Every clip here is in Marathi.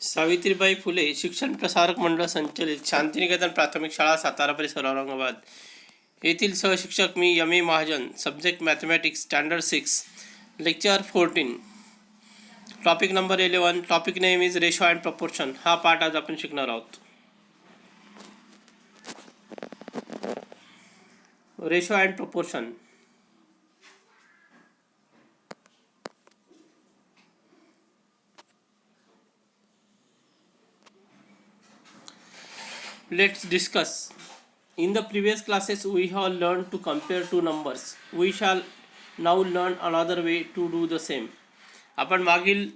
सावित्रीबाई फुले शिक्षण प्रसारक मंडळ संचलित शांतिनिकेतन प्राथमिक शाळा सातारा परिसर औरंगाबाद येथील सहशिक्षक मी M A Mahajan. Subject mathematics standard 6 lecture 14. Topic number 11. Topic name is ratio and proportion. हा पाठ आज आपण शिकणार आहोत. Ratio and proportion. Let's discuss. In the previous classes we have learned to compare two numbers. We shall now learn another way to do the same. आपण मागील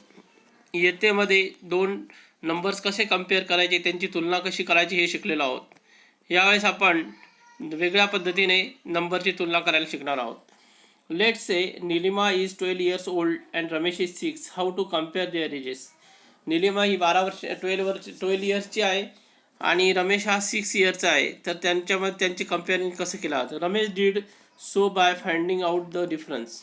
इयत्तेमध्ये दोन नंबर्स कसे कम्पेअर करायचे, त्यांची तुलना कशी करायची हे शिकलेलो आहोत. यावेळेस आपण वेगळ्या पद्धतीने नंबरची तुलना करायला शिकणार आहोत. Let's say Nilima is 12 years old and Ramesh is 6. How to compare their ages. Nilima ही 12 इयर्सची आहे आणि रमेश हा 6 इयरचा आहे. तर त्यांच्यामध्ये त्यांची कम्पेअरिंग कसं केलं जातं. Ramesh did so by finding out the difference.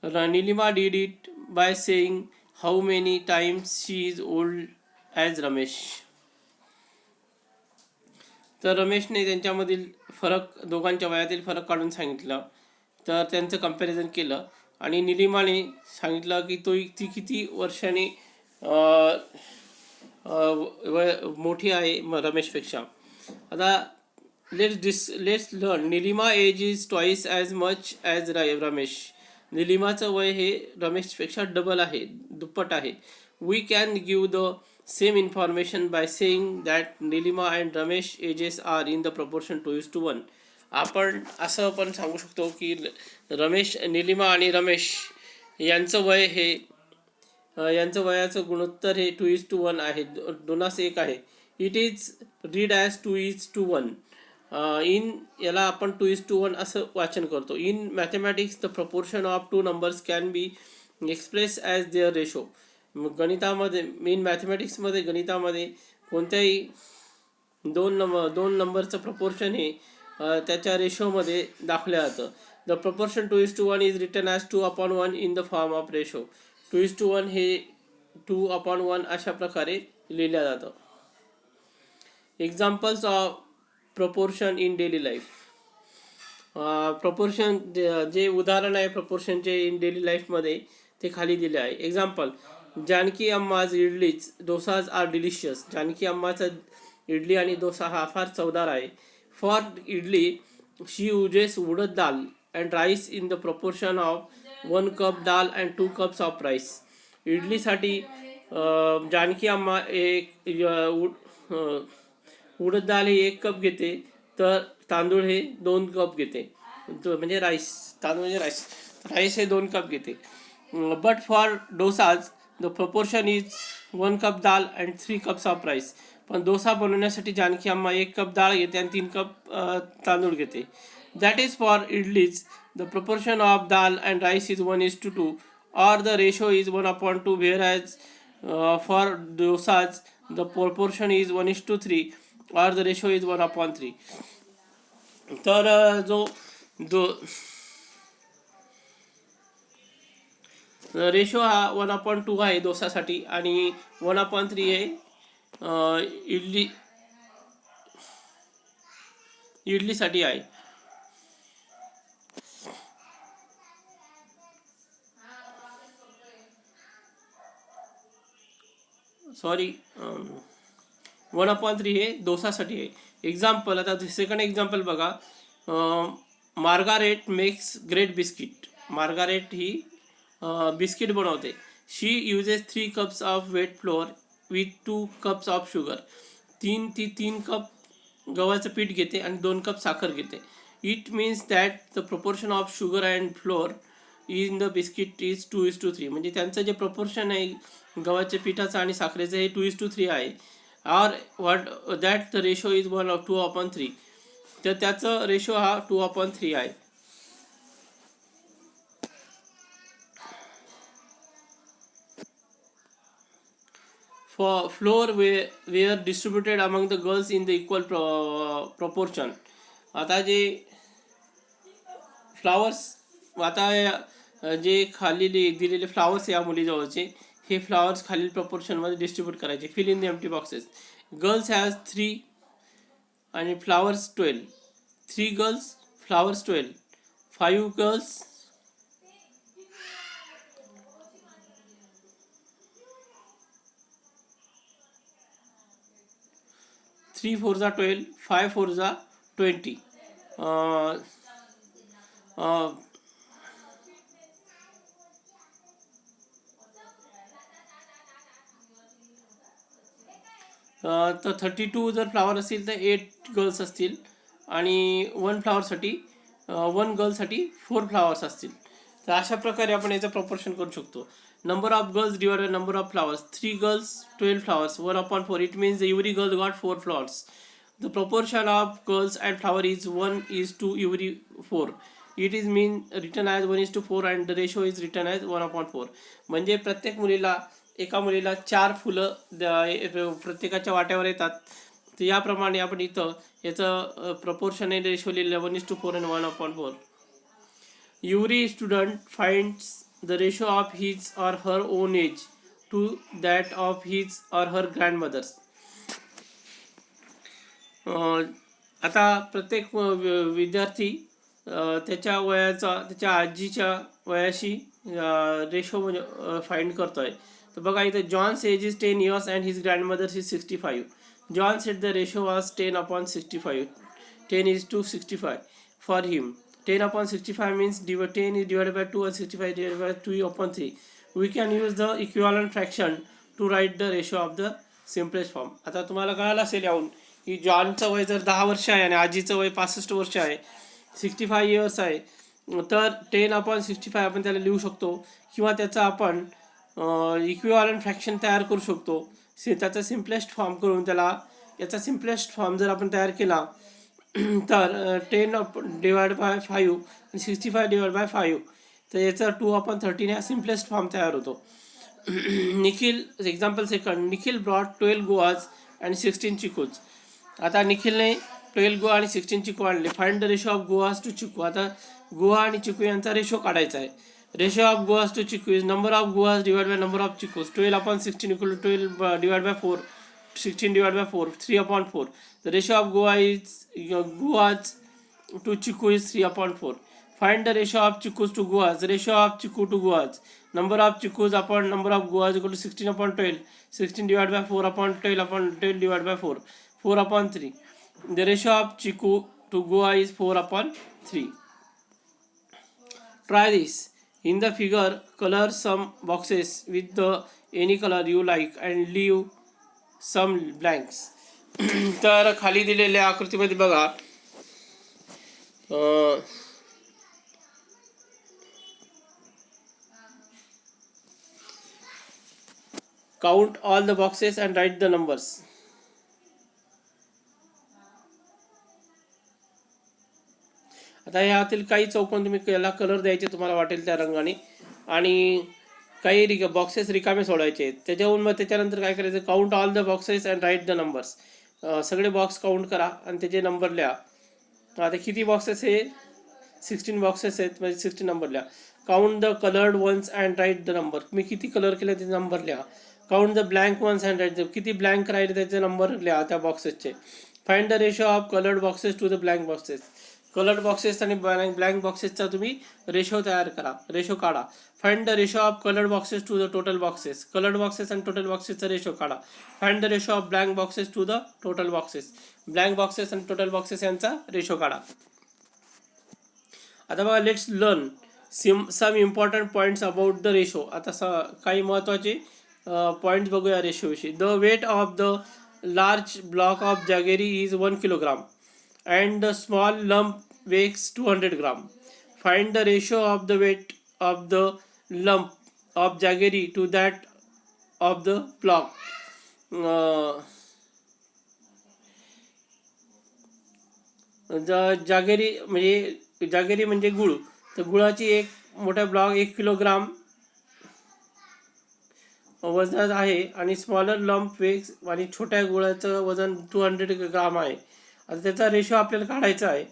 Neelima did it by saying how many times she is old as Ramesh. तर रमेशने त्यांच्यामधील फरक, दोघांच्या वयातील फरक काढून सांगितलं. तर त्यांचं कम्पॅरिझन केलं आणि नीलिमाने सांगितलं की ती किती वर्षांनी मोठी आहे रमेशपेक्षा. आता let's learn. Nilima age is twice as much as Ramesh. नीलिमाचं वय हे रमेशपेक्षा डबल आहे, दुप्पट आहे. We can give the same information by saying that Nilima and Ramesh ages are in the proportion 2:1. आपण असं पण सांगू शकतो की नीलिमा आणि रमेश यांचं वय हे यांचं वयाचं गुणोत्तर हे 2:1 आहे, 2:1 आहे. It is read as 2:1. In याला आपण 2:1 असं वाचन करतो. In mathematics the proportion of two numbers can be express as there ratio. गणितामध्ये, मॅथमॅटिक्समध्ये, गणितामध्ये कोणत्याही दोन नंबरचं प्रपोर्शन हे त्याच्या रेशोमध्ये दाखवलं जातं. The proportion 2:1 is written as 2/1 in the form of ratio. 2:1 हे 2/1 अशा प्रकारे लिहिलं जातं. Examples of proportion in daily life. Proportion जे उदाहरण आहे प्रपोर्शनचे इन डेली लाईफमध्ये ते खाली दिले आहे. Example. Janaki Amma's idlis dosas are delicious. Janaki अम्माचा इडली आणि डोसा हा फार चवदार आहे. For idli she uses urad dal and rice in the proportion of 1 cup dal and 2 cups of rice. इडलीसाठी जानकी अम्मा उडद दाल हे 1 cup घेते, तर तांदूळ हे 2 cup घेते. म्हणजे तांदूळ म्हणजे राईस हे 2 cup घेते. But for dosas the proportion is 1 cup dal and 3 cups of rice. पण डोसा बनवण्यासाठी जानकी अम्मा 1 cup डाळ घेते आणि 3 cup तांदूळ घेते. That is for idlis the proportion of dal and rice is 1:2 or the ratio is 1/2, whereas for dosas the proportion is 1:3 or the ratio is 1/3. तर रेशो हा 1/2 आहे डोसासाठी आणि 1/3 आहे इडलीसाठी आहे. सॉरी, 1/3 हे डोसासाठी आहे. एक्झाम्पल. आता सेकंड एक्झाम्पल बघा. Margaret makes great biscuit. Margaret ही बिस्किट बनवते. She uses 3 cups of wheat flour with 2 cups of sugar. 3 cup गव्हाचं पीठ घेते आणि 2 cup साखर घेते. It means that the proportion of sugar and flour in the biscuit is 2:3. म्हणजे त्यांचं जे प्रपोर्शन आहे गव्हाच्या पिठाचं आणि साखरेचं हे 2:3 आहे. Or what that the ratio is 2/3. तर त्याचं रेशो हा 2/3 आहे. Flower were distributed among the girls in the equal proportion. आता जे फ्लावर्स, आता जे खाली दिलेले फ्लावर्स या मुलीजवळचे, हे फ्लावर्स खालील प्रपोर्शनमध्ये डिस्ट्रीब्यूट करायचे. Fill in the empty boxes. Girls has 3 आणि फ्लावर्स 12. 3 girls, flowers 12. 5 गर्ल्स, 3 4 जा 12, 5 4 जा 20. अं, अं, तर 32 जर फ्लावर असतील तर 8 गर्ल्स असतील आणि 1 फ्लावरसाठी 1 गर्लसाठी 4 फ्लावर्स असतील. तर अशा प्रकारे आपण याचं प्रपोर्शन करू शकतो. Number of girls divide by number of flowers. 3 girls 12 flowers, 1/4. It means every girl got 4 flowers. The proportion of girls and flower is 1:4. It is mean written as 1:4 and the ratio is written as 1/4. म्हणजे प्रत्येक मुलीला, एका मुलीला 4 फुलं प्रत्येकाच्या वाट्यावर येतात. तर याप्रमाणे आपण इथं याचं प्रपोर्शन आणि रेशो लिहिलं 1:4 and 1/4. Every student finds the ratio of his or her own age to that of his or her grandmother's. आता प्रत्येक विद्यार्थी त्याच्या वयाचा त्याच्या आजीच्या वयाशी रेशो म्हणजे फाइंड करतोय. तर बघा इथं John's age is 10 years and his grandmother's is 65. John said the ratio was 10/65. 10:65 for him. 10/65 means 10 is divided by 2 and 65 divided by 2/3. We can use the equivalent fraction to write the ratio of the simplest form. आता तुम्हाला कळालं असेल याहून की जॉनचं वय जर 10 वर्ष आहे आणि आजीचं वय 65 वर्ष आहे, 65 years आहे, तर 10/65 आपण त्याला लिहू शकतो किंवा त्याचा आपण इक्विव्हॅलंट फ्रॅक्शन तयार करू शकतो. त्याचा सिम्पलेस्ट फॉर्म करून त्याला याचा सिम्पलेस्ट फॉर्म जर आपण तयार केला तर 10 डिवाइड बाय 5 आणि 65 डिवाइड बाय 5, तर याचा 2/13 हा सिम्पलेस्ट फॉर्म तयार होतो. Nikhil, example second, Nikhil brought 12 Goa's आणि 16 चिकूज. आता निखिलने 12 गोवा आणि 16 चिकू आणले. Find the ratio of guavas to chikoo. आता गोवा आणि चिकू यांचा रेशो काढायचा आहे. Ratio of guavas to chikoo is number of guavas divide by number of chikoos. 12/16 equal to 12 divide by 4, 16 divide by 4, 3/4. The ratio of guava is guavas to chikoo is 3/4. Find the ratio of chickus to goas. Ratio of chiku to goas. Number of chickus upon number of goas equal to 16/12. 16 divided by 4/12 divided by 4. 4/3. The ratio of chiku to goa is 4/3. Try this. In the figure, color some boxes with the any color you like and leave some blanks. तर खाली दिलेल्या आकृतीमध्ये बघा, count all the boxes and write the numbers. आता यातील काही चौकोन तुम्ही याला कलर द्यायचे तुम्हाला वाटेल त्या रंगाने आणि काही बॉक्सेस रिकामे सोडायचे. त्याच्याहून मग त्याच्यानंतर काय करायचं, count all the boxes and write the numbers. सगळे बॉक्स काउंट करा आणि त्याचे नंबर लिहा. आता किती बॉक्सेस आहे, 16 बॉक्सेस आहेत म्हणजे 16 नंबर लिहा. Count the coloured ones and write the number. तुम्ही किती कलर केले त्याचे नंबर लिहा. Count the blank ones and write the, किती ब्लँक राहिले त्याचे नंबर लिहा त्या बॉक्सेसचे. Find the ratio of coloured boxes to the blank boxes. Coloured boxes आणि ब्लँक बॉक्सेसचा तुम्ही रेशो तयार करा, रेशो काढा. Find the ratio of coloured boxes to the total boxes. Coloured boxes आणि टोटल बॉक्सेसचा रेशो काढा. Find the ratio of blank boxes to the total boxes. Blank boxes आणि टोटल बॉक्सेस यांचा रेशो काढा. आता बघा, let's learn some important points about the ratio. आता काही महत्त्वाचे पॉईंट्स बघूया रेशोविषयी. The weight of the large block of jaggery is 1 kilogram and the small lump weighs 200 gram. Find the ratio of the weight of the lump of jaggery to that of the block. Jaggery म्हणजे गुळ. तर गुळाची एक मोठा ब्लॉक 1 किलोग्राम वजनात आहे आणि स्मॉलर लंप वेग्स आणि छोट्या गुळाचं वजन 200 ग्राम आहे. आता त्याचा रेशो आपल्याला काढायचा आहे.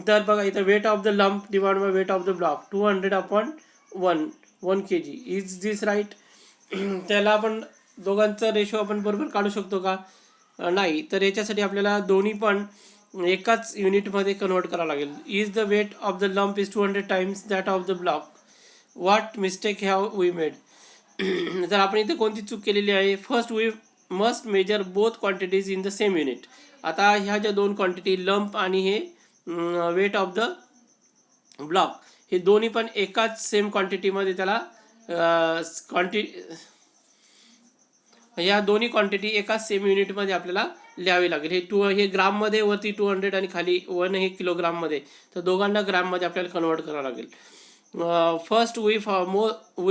तर बघा इथं weight of the lump divide by weight of the block 200/1 kg. Is this right? त्याला आपण दोघांचा रेशो आपण बरोबर काढू शकतो का? नाही. तर याच्यासाठी आपल्याला दोन्ही पण एकाच युनिटमध्ये कन्वर्ट करावं लागेल. Is the weight of the lump is 200 times that of the block. What mistake have we made? तर आपण इथे कोणती चूक केलेली आहे? First we must measure both quantities in the same unit. आता ह्या ज्या दोन क्वांटिटी लंप आणि हे वेट ऑफ द ब्लॉक हे दोन्ही पण एकाच सेम क्वांटिटीमध्ये त्याला या दोन्ही क्वांटिटी एकाच सेम युनिटमध्ये आपल्याला लिहावी लागेल. हे ग्राममध्ये वरती 200 आणि खाली 1 हे किलोग्राममध्ये, तर दोघांना ग्राममध्ये आपल्याला कन्वर्ट करावं लागेल. First we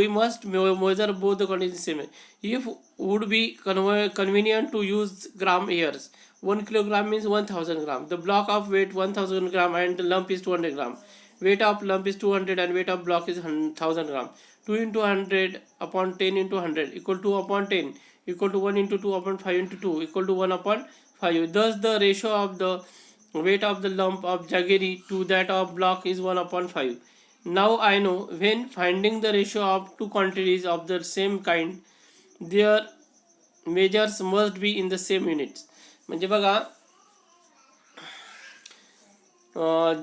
must measure both the quantities same. If would be convenient to use gram here. 1 kilogram means 1000 gram. The block of weight 1000 gram and the lump is 200 gram. Weight of lump is 200 and weight of block is 1000 gram. 2 into 100 upon 10 into 100 equal to upon 10 equal to 1 into 2 upon 5 into 2 equal to 1 upon 5. Thus the ratio of the weight of the lump of jaggery to that of block is 1 upon 5. Now I know when finding the ratio of two quantities of the same kind, their measures must be in the same units. म्हणजे बघा,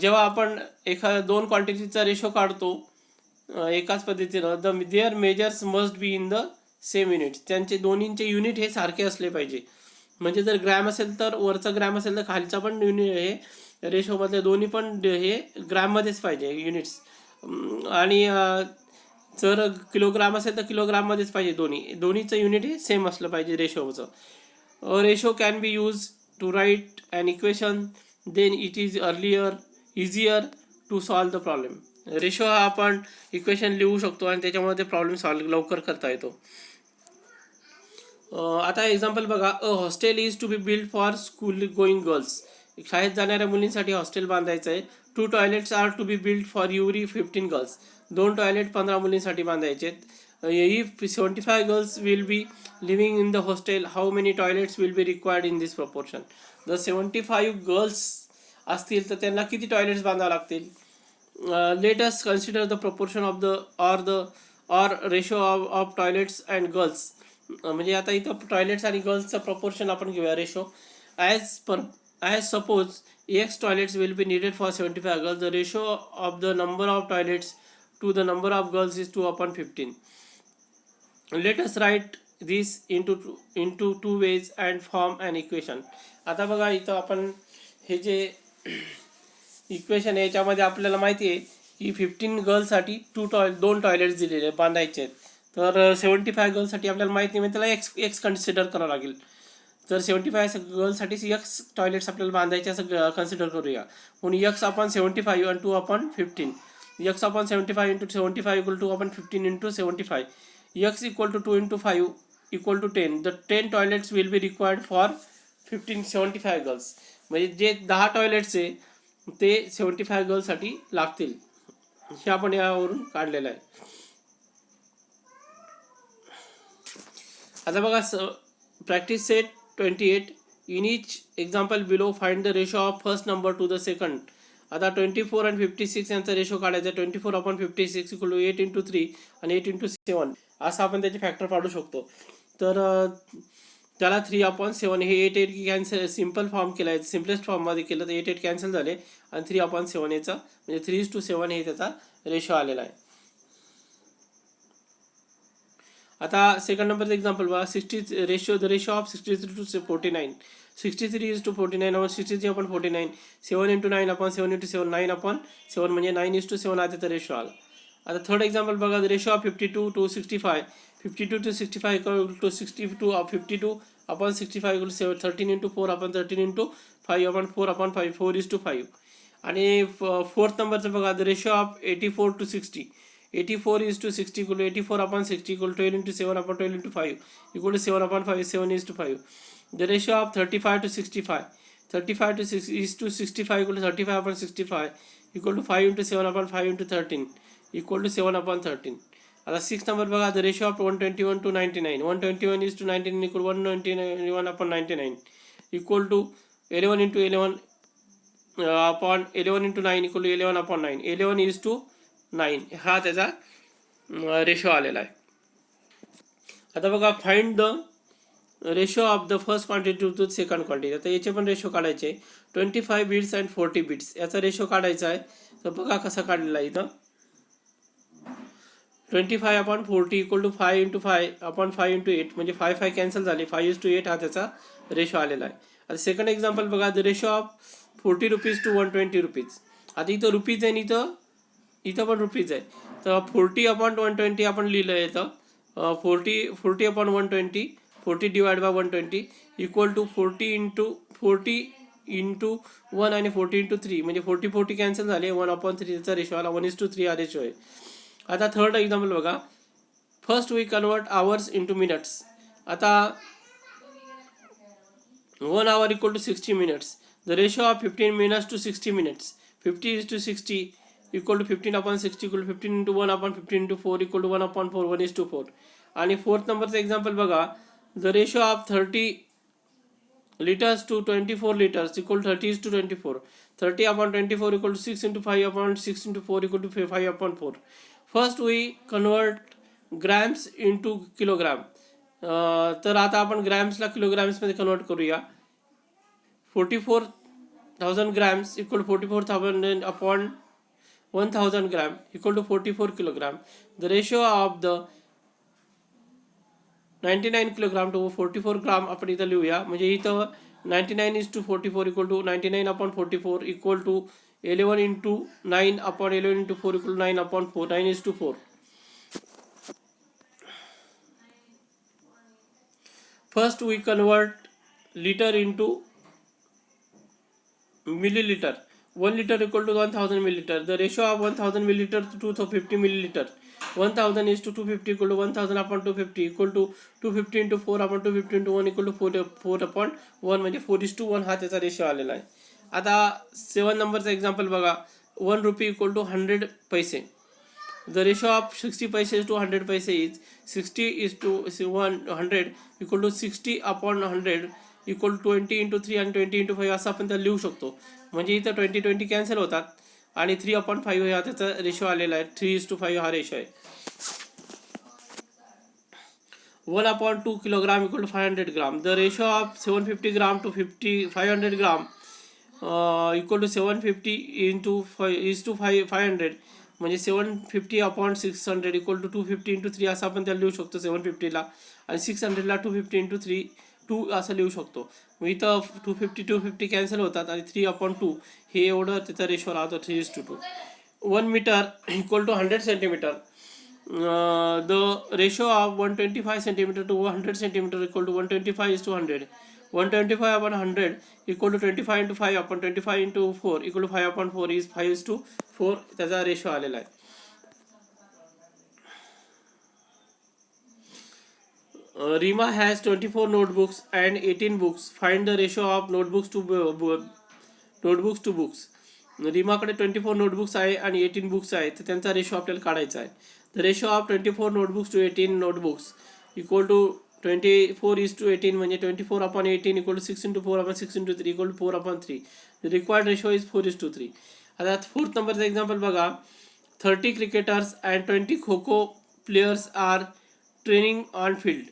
जेव्हा आपण दोन क्वांटिटीचा रेशो काढतो एकाच पद्धतीनं, their measures must be in the same units. त्यांचे दोन्हींचे युनिट हे सारखे असले पाहिजे. म्हणजे जर ग्रॅम असेल तर वरचा ग्रॅम असेल तर खालचा पण युनिट हे रेशोमधले दोन्ही पण हे ग्रॅममध्येच पाहिजे युनिट्स. आणि जर किलोग्राम असेल तर किलोग्राममध्येच पाहिजे. दोन्हीचं युनिट हे सेम असलं पाहिजे रेशोचं. Ratio can be use to write an equation, then it is easier to solve the problem. Ratio हा आपण इक्वेशन लिहू शकतो आणि त्याच्यामध्ये प्रॉब्लेम सॉल्व लवकर करता येतो. आता एक्झाम्पल बघा, a hostel is to be build for school going girls. शाळेत जाणाऱ्या मुलींसाठी हॉस्टेल बांधायचं आहे. 2 toilets are to be build for every 15 girls. 2 toilet 15 मुलींसाठी बांधायचे आहेत. If 75 girls will be living in the hostel, how many toilets will be required in this proportion? जर 75 गर्ल्स असतील तर त्यांना किती टॉयलेट्स बांधावे लागतील? Let us consider the proportion of the ratio of toilets and girls. म्हणजे आता इथं टॉयलेट्स आणि गर्ल्सचं प्रपोर्शन आपण घेऊया ratio. As suppose X toilets will be needed for 75 girls. The ratio of the number of toilets to the number of girls is 2/15. Let us write this into two ways and form an equation. आता बघा इथं आपण हे जे इक्वेशन आहे याच्यामध्ये आपल्याला माहिती आहे की 15 गर्ल्ससाठी 2 टॉयलेट्स दिलेले बांधायचे आहेत. तर 75 गर्ल्ससाठी आपल्याला माहिती नाही, त्याला एक्स कन्सिडर करावं लागेल. तर 75 गर्ल्ससाठी एक्स टॉयलेट्स आपल्याला बांधायचे असं कन्सिडर करूया. म्हणून एक्स अपॉन 75 आणि 2/15. X upon 75 into 75 equal to 2/15 into 75. X equal to 2 into 5 equal to 10. The 10 toilets will be required for 75 girls. म्हणजे जे 10 टॉयलेट्स आहे ते 75 गर्ल्ससाठी लागतील. हे आपण यावरून काढलेलं आहे. आता बघा, practice set 28. In each example below find the ratio of first number to the second. आता 24 आणि 56 यांचा रेशो काढायचा. 24/56 इक्वल टू 8 इंटू 3 आणि 8 इंटू 7 असं आपण त्याचे फॅक्टर काढू शकतो. तर त्याला 3/7 हे 8 कॅन्सल सिम्पल फॉर्म केला आहे. सिम्पलेस्ट फॉर्ममध्ये केलं तर 8 कॅन्सल झाले आणि 3/7 याचा म्हणजे 3:7 हे त्याचा रेशो आलेला आहे. आता सेकंड नंबरचं एक्झाम्पल बघा. The ratio of 63 to 49. 63 is to 49 or 63/49. 7 into 9/7 into 7 9/7 म्हणजे 9:7 हा त्याचा रेशो आला. आता थर्ड एक्झाम्पल बघा. The ratio of 52 to 65. 52 to 65 equal to 52/65 equal to 13 into 4/13 into 5/4/5 4:5. आणि फोर्थ नंबरचं बघा. The ratio of 84 to 60. 84 is to 60 equal to 84/60 equal to 12 into 7/12 into 5 equal to 7/5 7:5. The ratio of 35 to 65. 35 to 6 is to 65 equal to 35/65 equal to 5 into 7/5 into 13 equal to 7/13. आता 6 नंबर बघा. The ratio of 121 to 99. 121 is to 99 equal to 191/99 equal to 11 into 11 upon 11 × 9 equal to 11/9. 11:9 हा त्याचा रेशो आलेला आहे. आता बघा, find the ratio of the first quantity to the second quantity. आता याचे पण रेशो काढायचे. 25 बिट्स अँड 40 बिट्स याचा रेशो काढायचा आहे. तर बघा कसा काढलेला आहे इथं. 25/40 इक्वल टू 5 × 5 म्हणजे 5 कॅन्सल झाले. 5:8 हा त्याचा रेशो आलेला आहे. आता सेकंड एक्झाम्पल बघा, the ratio of 40 rupees to 120 rupees. आता इथं रुपीज आहे आणि इथं पण रुपीज आहे. तर 40/120 आपण लिहिलं आहे इथं. 40/120 40 डिवाइड बाय 120 इक्वल टू 40 × 1 आणि 40 × 3 म्हणजे 40 कॅन्सल झाले. 1/3 त्याचा रेशो आला. 1:3 हा रेशो आहे. आता थर्ड एक्झाम्पल बघा, first we convert hours into minutes. आता 1 hour equal to 60 minutes. The ratio of 15 minutes to 60 minutes. 50:60 equal to 15/60 equal to 15 × 1/15 × 4 equal to 1/4 1:4. आणि फोर्थ नंबरचं एक्झाम्पल बघा, the ratio of 30 liters to 24 liters equal 30:24. 30/24 equal to 6 × 5/6 × 4 equal to 5/4. First we convert grams into kilogram. तर आता आपण ग्रॅम्सला किलोग्राम्समध्ये कन्वर्ट करूया. 44,000 grams equal to 44,000 upon 1,000 gram equal to 44 kilogram. The ratio of the 99 kilogram to 44 gram आपण इथं लिहूया. म्हणजे इथं 99:44 equal to 99/44 equal to 11 × 9/11 × 4 equal to 9/4 9:4. First we convert liter into milliliter. 1 liter equal to 1000 milliliter. The ratio of 1000 milliliter to 250 milliliter. 1000 is to 250 equal to 1000/250 equal to 250 × 4/250 × 1 equal to 4/1 म्हणजे 4:1 हा त्याचा रेशो आलेला आहे. आता 7 नंबरचा एक्झाम्पल बघा, 1 रुपी इक्वल टू 100 पैसे. द रेशो ऑफ 60 पैसे to 100 paise is 60:100 equal to 60/100 equal to 20 × 3 आणि 20 × 5 असं आपण त्याला लिहू शकतो. म्हणजे इथं 20 कॅन्सल होतात आणि 3/5 हा त्याचा रेशो आलेला आहे. 3:5 हा रेशो आहे. 1/2 kilogram equal to 500 gram. The ratio of 750 gram to 500 gram equal to 750 × 500 म्हणजे 750/600 इक्वल टू 250 × 3 असं आपण त्याला लिहू शकतो. 750ला आणि 600ला 250 × 3 2 असं लिहू शकतो. मग इथं 250 कॅन्सल होतात आणि 3/2 हे एवढं त्याचा रेशो राहतो. 3:2. 1 metre equal to 100 centimetre. The ratio of 125 centimetre to 100 centimetre equal to 125:100. 125/100 equal to 25 × 5 आपण 25 × 4 इक्वल टू 5/4 इज 5:4 त्याचा रेशो आलेला आहे. Rima has 24 notebooks and 18 books. Find the ratio of notebooks to books. रीमाकडे 24 notebooks आहे आणि 18 बुक्स आहेत, तर त्यांचा रेशो आपल्याला काढायचा आहे. The ratio of 24 notebooks to 18 notebooks equal to 24:18 म्हणजे 24/18 equal to 6 × 4/6 × 3 equal to 4/3. The required ratio is 4:3. आता फोर्थ नंबरचं एक्झाम्पल बघा, 30 cricketers and 20 kho kho players are training on field.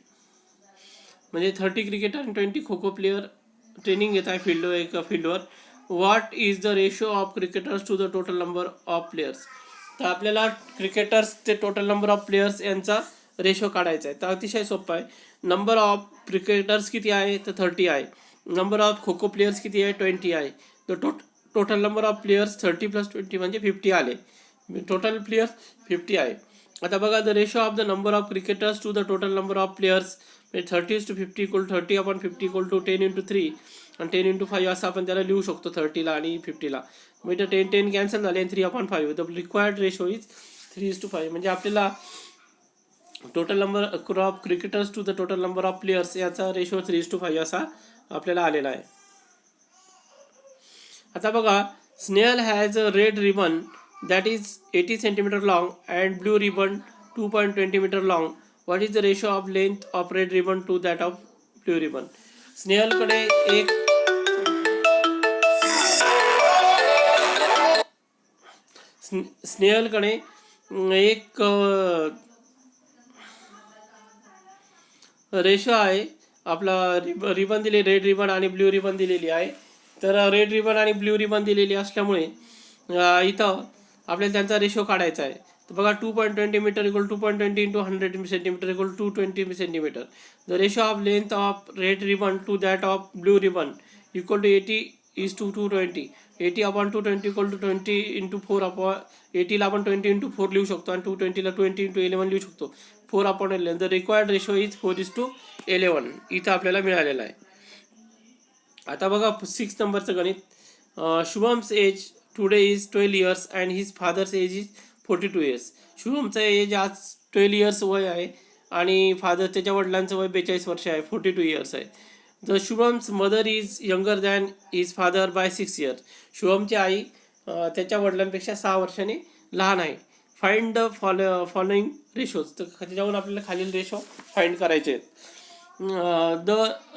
म्हणजे 30 क्रिकेटर आणि 20 खो-खो प्लेयर ट्रेनिंग घेत आहे फील्डवर. What is the ratio of cricketers to the total number of players. तर आपल्याला क्रिकेटर्स ते टोटल नंबर ऑफ प्लेयर्स यांचा रेशो काढायचा आहे. तर अतिशय सोपं आहे. नंबर ऑफ क्रिकेटर्स किती आहे, तर 30 आहे. नंबर ऑफ खो-खो प्लेयर्स किती आहे, 20 आहे. तर टोटल नंबर ऑफ प्लेयर्स 30 + 20 म्हणजे 50 आले. टोटल प्लेयर्स 50 आहे. आता बघा, the ratio of the number of cricketers to the total number of players म्हणजे 30:50 इक्वल 30/50 इक्वल टू 10 × 3 आणि 10 × 5 असं आपण त्याला लिहू शकतो 30ला आणि 50ला. म्हणजे 10 कॅन्सल झाले आणि 3/5. The required ratio is 3:5. म्हणजे आपल्याला total number of cricketers to the total number of players याचा रेशो 3:5 असा आपल्याला आलेला आहे. आता बघा, Snehal has a red ribbon that is 80 centimetre long and blue ribbon 2.20 metre long. What is the ratio of length of red ribbon to that of blue ribbon. स्नेहलकडे एक स्नेहलकडे एक रेशो आहे, आपला रिबन दिले, रेड रिबन आणि ब्ल्यू रिबन दिलेली आहे. तर रेड रिबन आणि ब्ल्यू रिबन दिलेली असल्यामुळे इथं आपल्याला त्यांचा रेशो काढायचा आहे. तर बघा 2.20 metre equal 2.20 into 100 centimetre equal 220 centimetre. The ratio of length of red ribbon to that of blue ribbon equal to 80 is to 220. 80 upon 220 equal to 20 into 4 upon 80ला आपण 20 इंटू 4 लिहू शकतो आणि 220ला 20 इंटू 11 लिहू शकतो. 4 upon 11. The required ratio is 4:11 इथं आपल्याला मिळालेला आहे. आता बघा 6 नंबरचं गणित. Shubham's age today is 12 years and his father's age is 42 years. शुभमचं एज आज 12 इयर्स वय आहे आणि त्याच्या वडिलांचं वय 42 वर्ष आहे, 42 इयर्स आहे. The Shubham's mother is younger than his father by 6 years. शुभमची आई त्याच्या वडिलांपेक्षा 6 वर्षांनी लहान आहे. Find the following ratios. तर त्याच्यावरून आपल्याला खालील रेशो फाइंड करायचे आहेत. The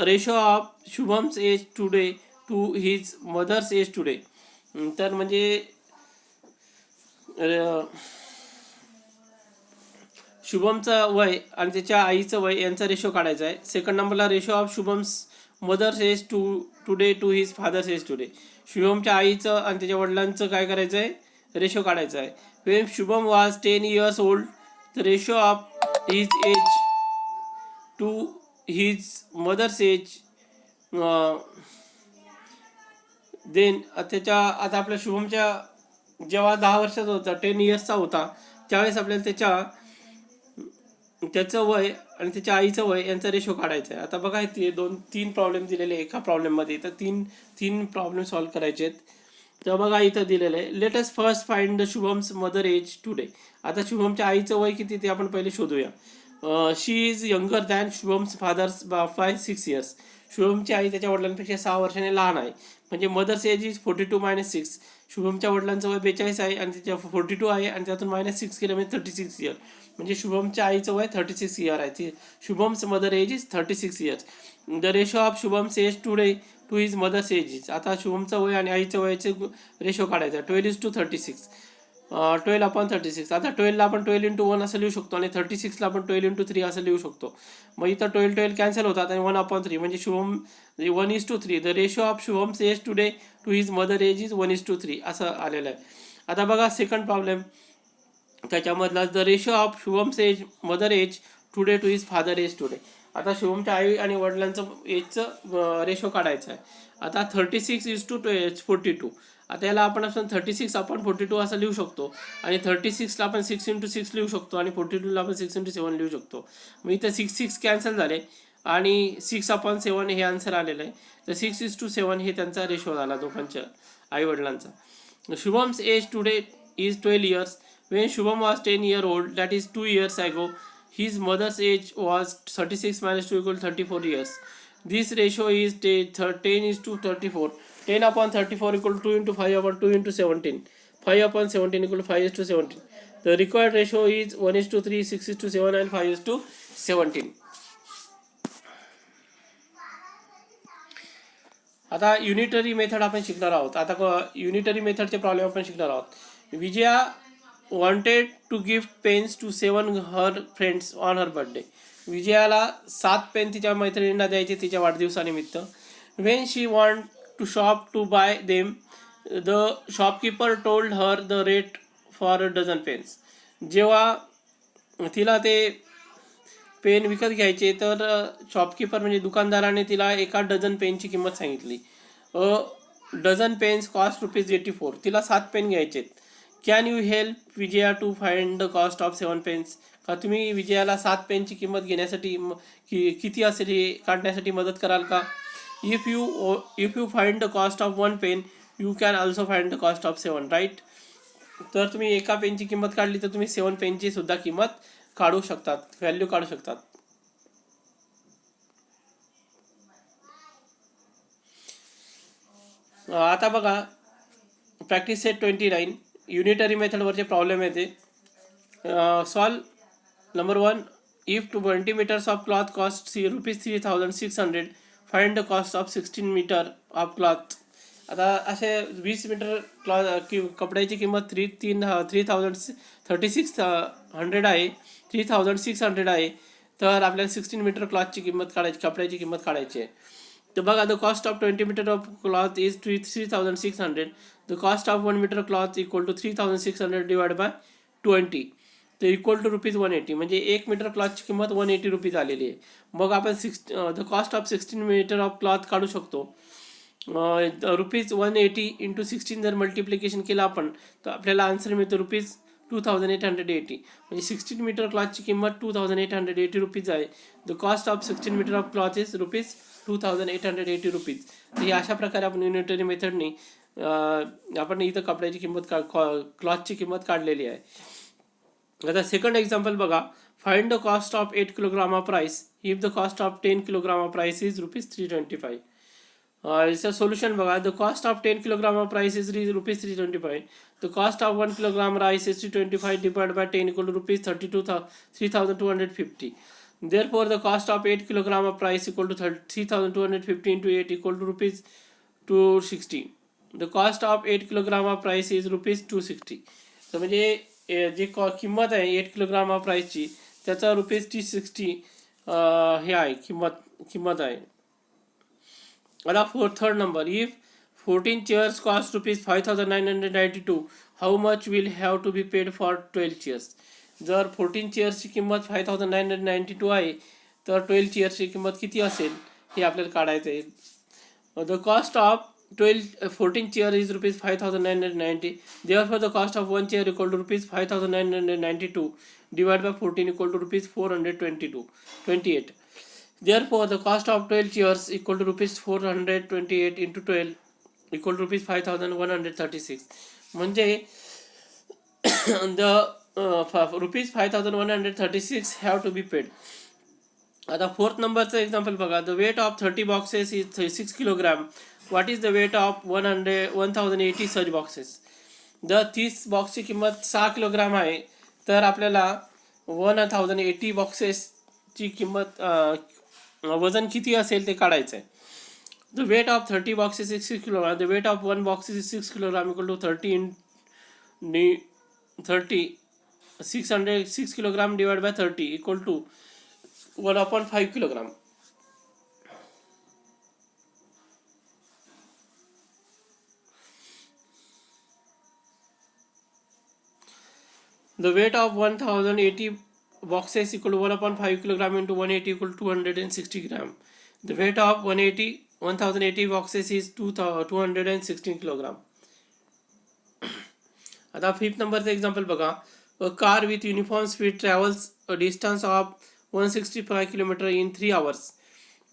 ratio of Shubham's age today to his mother's age today. तर म्हणजे शुभमचं वय आणि त्याच्या आईचं वय यांचा रेशो काढायचा आहे. सेकंड नंबरला ratio of Shubham's mother's age today to his father's age today. शुभमच्या आईचं आणि त्याच्या वडिलांचं काय करायचं आहे, रेशो काढायचं आहे. When Shubham was 10 years old the ratio of his age to his mother's age then. आता आपल्या शुभमच्या जेव्हा 10 वर्षाचा होता, 10 इयर्सचा होता, त्यावेळेस आपल्याला त्याचं वय आणि त्याच्या आईचं वय यांचा रेशो काढायचा आहे. आता बघा ते 3 प्रॉब्लेम दिलेले एका प्रॉब्लेममध्ये, तर तीन प्रॉब्लेम सॉल्व्ह करायचे आहेत. तर बघा इथं दिलेलं आहे. Let us first find the Shubham's mother age today. आता शुभमच्या आईचं वय किती ते आपण पहिले शोधूया. She is younger than Shubham's father's by 6 years. शुभमची आई त्याच्या वडिलांपेक्षा 6 वर्षाने लहान आहे. म्हणजे मदर्स एज इज 42 - 6. शुभमच्या वडिलांचं वय 42 आहे आणि त्याच्या 42 आहे आणि त्यातून -6 केलं म्हणजे 36 इयर. म्हणजे शुभमच्या आईचं वय 36 इयर आहे. Shubham's mother age is 36 years. The ratio of Shubham's age today to his mother's age is. आता शुभमचं वय आणि आईचं वयाचे रेशो काढायचा. 12:36. 12 अपॉन 36. आता 12ला आपण 12 इंटू 1 असं लिहू शकतो आणि 36ला आपण 12 इंटू 3 असं लिहू शकतो. मग इथं 12 कॅन्सल होतात आणि 1/3 म्हणजे Shubham 1:3. The ratio of Shubham's age today to his mother age is 1:3 असं आलेलं आहे. आता बघा सेकंड प्रॉब्लेम त्याच्यामधला. The ratio of Shubham's age mother age today to his father age today. आता शुभमच्या आई आणि वडिलांचं एजचं रेशो काढायचं आहे. आता 36:42. आता याला आपण 36 अपॉन 42 असं लिहू शकतो आणि 36ला आपण 6x6 लिहू शकतो आणि 42ला आपण 6x7 लिहू शकतो. मग इथं 6 कॅन्सल झाले आणि 6/7 हे आन्सर आलेलं आहे. तर 6:7 हे त्यांचा रेशो झाला दोघांच्या आई वडिलांचा. Shubham's age today is 12 years. When Shubham was 10 years old, that is 2 years ago, his mother's age was 36 minus 2 equal 34 years. This ratio is 10:34. 10/34 equal 2 into 5 upon 2 into 17. 5/17 equal 5:17. The required ratio is 1:3, 6:7 and 5:17. आता युनिटरी मेथड आपण शिकणार आहोत. आता युनिटरी मेथडचे प्रॉब्लेम आपण शिकणार आहोत. Vijaya wanted to give pens to 7 her friends on her birthday. विजयाला 7 पेन तिच्या मैत्रिणींना द्यायचे तिच्या वाढदिवसानिमित्त. when she want to shop to buy them, the shopkeeper told her the rate for a dozen pens. जेव्हा तिला ते पेन विकत घ्यायचे तर शॉपकीपर म्हणजे दुकानदाराने तिला 1 डझन पेनची किंमत सांगितली. Dozen pens cost ₹84. तिला 7 पेन घ्यायचे. Can you help Vijaya to find the cost of 7 pens. का तुम्ही विजयाला 7 पेनची किंमत घेण्यासाठी किती असेल हे काढण्यासाठी मदत कराल का. If you find the cost of 1 pen you can also find the cost of 7, right. तर तुम्ही एका पेनची किंमत काढली तर तुम्ही 7 पेनची सुद्धा किंमत काढू शकतात, व्हॅल्यू काढू शकतात. आता बघा प्रॅक्टिस सेट 29 युनिटरी मेथडवरचे प्रॉब्लेम येते. Solve. Number 1. If 20 meters of cloth cost ₹3,600, find the cost of 16 meter of cloth. आता असे 20 मीटर कपड्याची किंमत 3600 आहे, 3600 आहे. तर आपल्याला 16 मीटर क्लॉथची किंमत काढायची, कपड्याची किंमत काढायची आहे. तर बघा, the cost of 20 metre of cloth is 3600. The cost of 1 metre cloth equal to 3600 divide by 20. तर इक्वल टू ₹180. म्हणजे 1 मीटर क्लॉथची किंमत ₹180 आलेली आहे. मग आपण the cost of 16 metre of cloth काढू शकतो. ₹180 इंटू 16 जर मल्टिप्लिकेशन केलं आपण, तर आपल्याला आन्सर मिळतो ₹2880. म्हणजे 16 मीटर क्लॉथची किंमत ₹2880 आहे. The cost of 16 metre of cloth is ₹2880. तर ही अशा प्रकारे आपण युनिटरी मेथडनी आपण इथं कपड्याची किंमत क्लॉथची किंमत काढलेली आहे. आता सेकंड एक्झाम्पल बघा. Find the cost of 8 kilogram of rice if the cost of 10 kilogram of rice is ₹325. याचं सोल्युशन बघा. The cost of 10 kilogram of rice is ₹325. The cost of 1 kilogram rice is 325 divide by 10 equal to ₹3250. Therefore, the cost of 8 kilogram of rice equal to 3250 into 8 equal to ₹260. The cost of 8 kilogram of rice is ₹260. तर म्हणजे जे किंमत आहे 8 किलोग्राम ऑफ राईसची, त्याचा ₹260 हे आहे किंमत आहे. आता third number. If 14 chairs cost ₹5,992, how much will have to be paid for 12 chairs? जर 14 चेअर्सची किंमत 5,992 आहे, तर 12 चेअर्सची किंमत किती असेल हे आपल्याला काढायचं आहे. The cost of 14 chair is ₹5,990. Therefore, the cost of 1 chair equal to ₹5,992 divided by 14 equal to ₹428. Therefore, the cost of 12 chairs equal to ₹428 into 12 equal to ₹5,136. म्हणजे the ₹5,136 have to be paid. आता फोर्थ नंबरचं एक्झाम्पल बघा. The weight of 30 boxes is 6 kilogram. What is the weight of 1080 such boxes? जर 30 बॉक्सची किंमत 6 किलोग्राम आहे, तर आपल्याला 1080 बॉक्सेसची किंमत वजन किती असेल ते काढायचं आहे. The weight of 30 boxes is 6 kilogram. The weight of 1 boxes is 6 kilogram equal to 6 kilogram divide by 30 equal to 1/5 kilogram. The weight of 1080 boxes equal to 1/5 kilogram into 180 equal to 260 gram. The weight of 1080 boxes is 216 kilogram. आता फिफ्थ नंबरचं एक्झाम्पल बघा. A car with uniform speed travels a distance of 165 kilometre in 3 hours.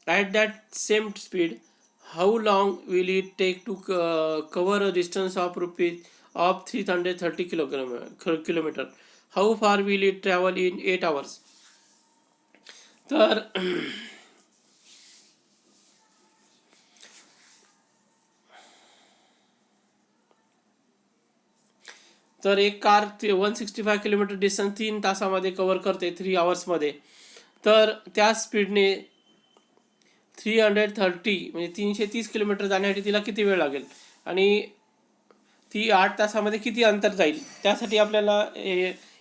At that same speed, how long will it take to cover a distance of 330 kilometer? How far will it travel in 8 hours? तर एक कार 165 किलोमीटर डिस्टन्स 3 तासामध्ये कव्हर करते 3 आवर्समध्ये. तर त्या स्पीडने 330 म्हणजे 330 किलोमीटर जाण्यासाठी तिला किती वेळ लागेल आणि ती 8 तासामध्ये किती अंतर जाईल, त्यासाठी आपल्याला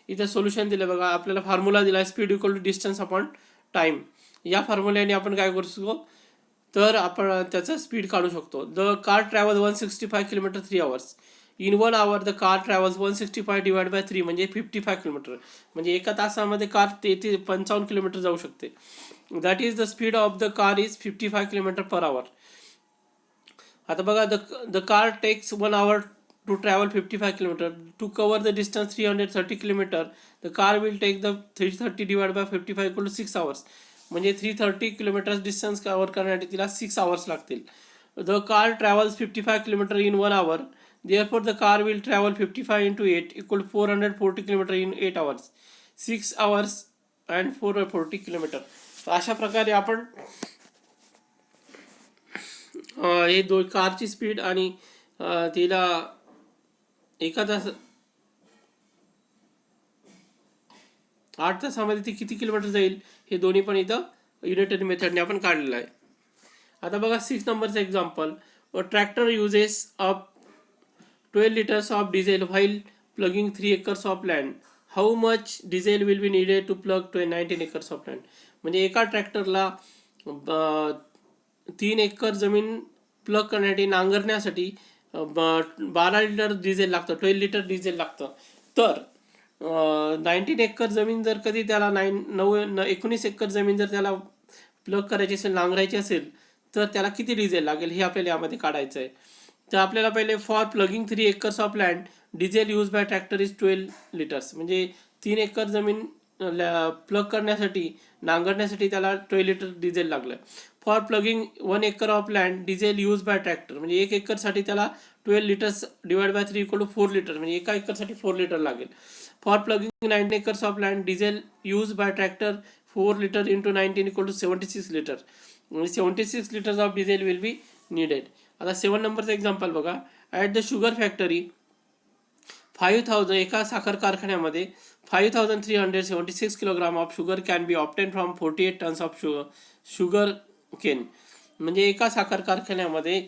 इथं सोल्युशन दिलं बघा. आपल्याला फॉर्म्युला दिला आहे speed equal to distance upon time. या फॉर्म्युल्याने आपण काय करू शकतो, तर आपण त्याचं स्पीड काढू शकतो. The car travel 165 kilometre 3 hours. In 1 hour the car travels 165 divide by 3 म्हणजे 55 किलोमीटर. म्हणजे एका तासामध्ये कार ते 55 किलोमीटर जाऊ शकते. That is the speed of the car is 55 kilometre per hour. आता बघा, the car takes 1 hour to travel 55 kilometre. To cover the distance 330 kilometre, the car will take the 330 divide by 55 equal to 6 hours. म्हणजे 330 किलोमीटर डिस्टन्स कव्हर करण्यासाठी तिला 6 hours लागतील. The car travels 55 kilometre in 1 hour. Therefore, the car will travel 55 into 8 equal to 440 kilometer in 8 hours. 6 hours and 440 kilometer. तर अशा प्रकारे आपण हे कारची स्पीड आणि तिला एका तास 8 तासामध्ये ती किती किलोमीटर जाईल हे दोन्ही पण इथं युनिटरी मेथडने आपण काढलेलं आहे. आता बघा 6 नंबरचं example. a tractor uses up 12 liters of diesel while plugging 3 acres of land. How much diesel will be needed to plug 19 acres of land? म्हणजे एका ट्रॅक्टरला 3 एकर जमीन प्लग करण्यासाठी नांगरण्यासाठी 12 लिटर डिझेल लागतं, 12 लिटर डिझेल लागतं. तर 19 एकर जमीन जर कधी त्याला 19 एकर जमीन जर त्याला प्लग करायची असेल, नांगरायची असेल, तर त्याला किती डिझेल लागेल हे आपल्याला यामध्ये काढायचं आहे. तर आपल्याला पहिले for ploughing 3 acres of land diesel use by tractor is 12 litres. म्हणजे 3 एकर जमीन प्लग करण्यासाठी, नांगरण्यासाठी त्याला 12 लिटर डिझेल लागलं. For ploughing 1 acre of land diesel use by tractor, म्हणजे 1 एकरसाठी त्याला 12 litres divide by 3 equal to 4 litre, म्हणजे एका एकरसाठी 4 लिटर लागेल. For ploughing 19 acres of land diesel use by tractor 4 litre into 19 equal to 76 litre, म्हणजे 76 litres of diesel will be needed. आता 7 नंबरचं एक्झाम्पल बघा. ॲट द शुगर फॅक्टरी 5000, एका साखर कारखान्यामध्ये 5376 kilogram of sugar can be obtained from 48 tons of sugar cane. म्हणजे एका साखर कारखान्यामध्ये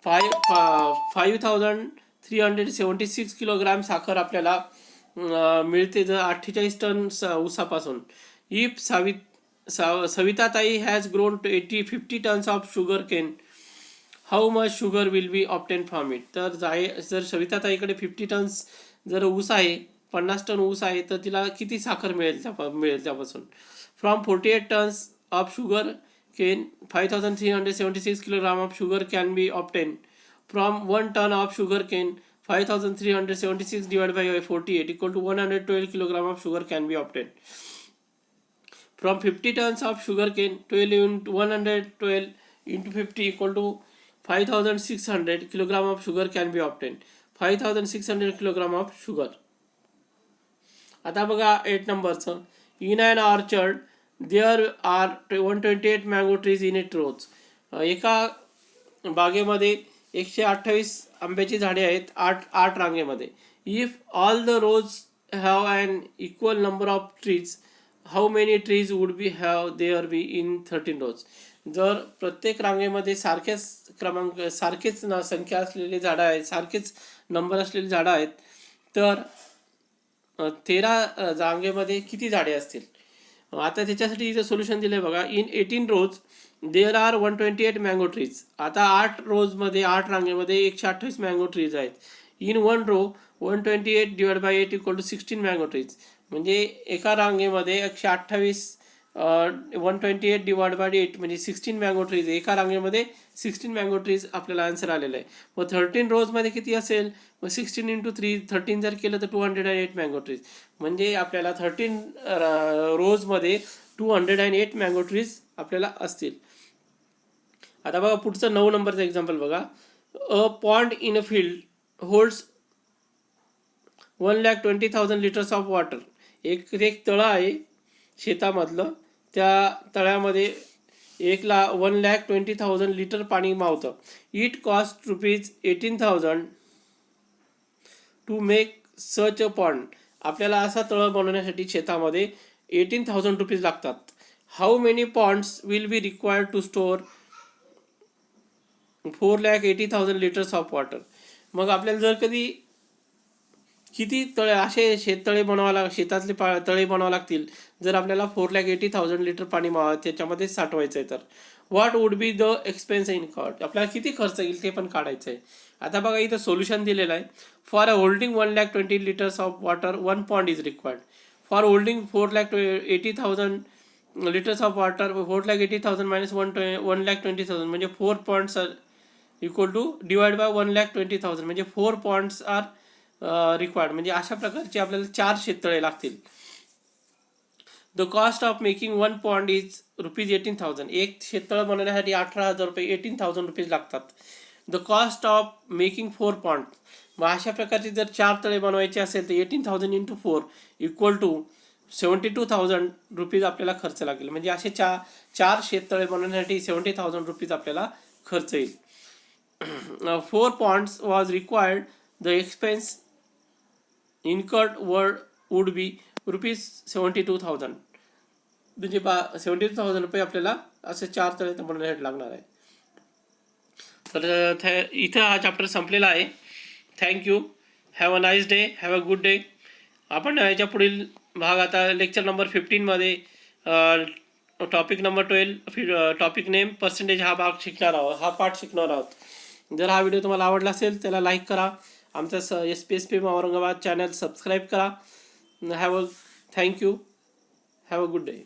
5376 किलोग्राम साखर आपल्याला मिळते जर 48 टन ऊसापासून. If Savitatai has grown to 50 tons of sugar cane, how much sugar will be obtained from it. तर जर सविताताईकडे 50 टन्स जर ऊस आहे, 50 टन ऊस आहे, तर तिला किती साखर मिळेल त्यापासून. From 48 tons of sugar cane 5376 kilogram of sugar can be obtained. From 1 ton of sugar cane 5376 divide by 48 equal to 112 kilogram of sugar can be obtained. From 50 tons of sugar cane, 12 into 112 into 50 equal to 5600 kilogram of sugar can be obtained. 5600 kilogram of sugar. आता बघा 8 नंबरचं. In an orchard there are 128 mango trees in it rows. एका बागेमध्ये 128 आंब्याची झाडे आहेत 8 रांगेमध्ये. If all the rows have an equal number of trees, how many trees would be have there be in 13 rows. जर प्रत्येक रांगेमध्ये सारखेच संख्या असलेली झाडं आहेत, सारखेच नंबर असलेली झाडं आहेत, तर 13 रांगेमध्ये किती झाडे असतील. आता त्याच्यासाठी इथं सोल्युशन दिलं आहे बघा. In 18 rows there are 128 mango trees. आता 8 रोजमध्ये 8 रांगेमध्ये 128 मँगो ट्रीज आहेत. In 1 row 128 divide by 8 equal to 16 mango trees. म्हणजे एका रांगेमध्ये 128 128 डिवाइड बाय 8 म्हणजे 16 मँगो ट्रीज. एका रांगेमध्ये 16 मँगो ट्रीज आपल्याला आन्सर आलेला आहे. मग 13 रोजमध्ये किती असेल, मग 16 इंटू 3 13 जर केलं तर 208 मँगो ट्रीज. म्हणजे आपल्याला 13 रोजमध्ये 208 मँगो ट्रीज आपल्याला असतील. आता बघा पुढचं 9 नंबरचं एक्झाम्पल बघा. A pond in a field holds 1,20,000 litres of water. एक तळं आहे शेतामधलं, त्या तळ्यामध्ये 1,20,000 लिटर पाणी मावतं. It cost ₹18,000 to make such a pond. आपल्याला असा तळं बनवण्यासाठी शेतामध्ये 18,000 रुपीज लागतात. How many ponds will be required to store 4,80,000 litres of water. मग आपल्याला जर कधी किती तळे असे शेततळे शेतातले तळे बनावं लागतील जर आपल्याला 4,80,000 लिटर पाणी त्याच्यामध्ये साठवायचं आहे तर. What would be the expense in cost. आपल्याला किती खर्च येईल ते पण काढायचं आहे. आता बघा इथं सोल्युशन दिलेलं आहे. For a holding 1,20,000 litres of water 1 pond is required. For holding 4,80,000 litres of water 4,80,000 minus 1,20,000 म्हणजे 4 points equal to divide by 1,20,000 म्हणजे 4 पॉइंट्स आर रिक्वायर्ड. म्हणजे अशा प्रकारचे आपल्याला 4 शेततळे लागतील. The cost of making 1 pond is ₹18,000. एक शेततळं बनवण्यासाठी 18,000 रुपये 18,000 रुपीज लागतात. The cost of making 4 pond. मग अशा प्रकारचे जर 4 तळे बनवायचे असेल तर 18,000 इंटू 4 इक्वल टू 72,000 रुपीज आपल्याला खर्च लागेल. म्हणजे असे 4 शेततळे बनवण्यासाठी 70,000 रुपीज आपल्याला खर्च येईल. 4 ponds was required. The expense incurred would be ₹72,000. म्हणजे 72,000 रुपये आपल्याला असे 4 तळे बनवण्यासाठी लागणार आहे. तर इथं हा चॅप्टर संपलेला आहे. Thank you. Have a nice day. Have a good day. आपण याच्या पुढील भाग आता लेक्चर नंबर 15मध्ये topic number 12 topic name percentage हा भाग शिकणार आहोत, हा पाठ शिकणार आहोत. जर हा व्हिडिओ तुम्हाला आवडला असेल त्याला लाईक करा. आमचा SPSP औरंगाबाद चॅनल सबस्क्राईब करा. Have a thank you. Have a good day.